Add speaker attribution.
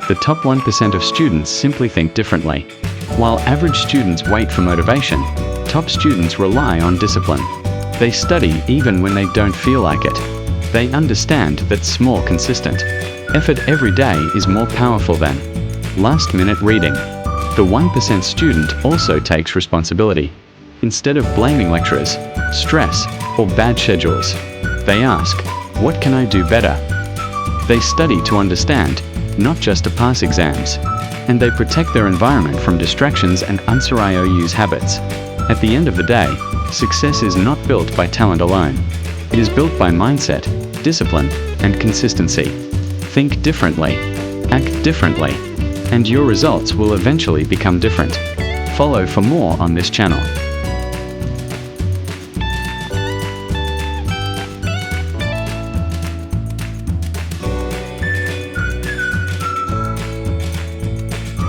Speaker 1: The top 1% of students simply think differently. While average students wait for motivation, top students rely on discipline. They study even when they don't feel like it. They understand that small, consistent effort every day is more powerful than last-minute reading. The 1% student also takes responsibility. Instead of blaming lecturers, stress, or bad schedules, they ask, "What can I do better?" They study to understand, not just to pass exams. And they protect their environment from distractions and unserious habits. At the end of the day, success is not built by talent alone. It is built by mindset, discipline, and consistency. Think differently, act differently, and your results will eventually become different. Follow for more on this channel.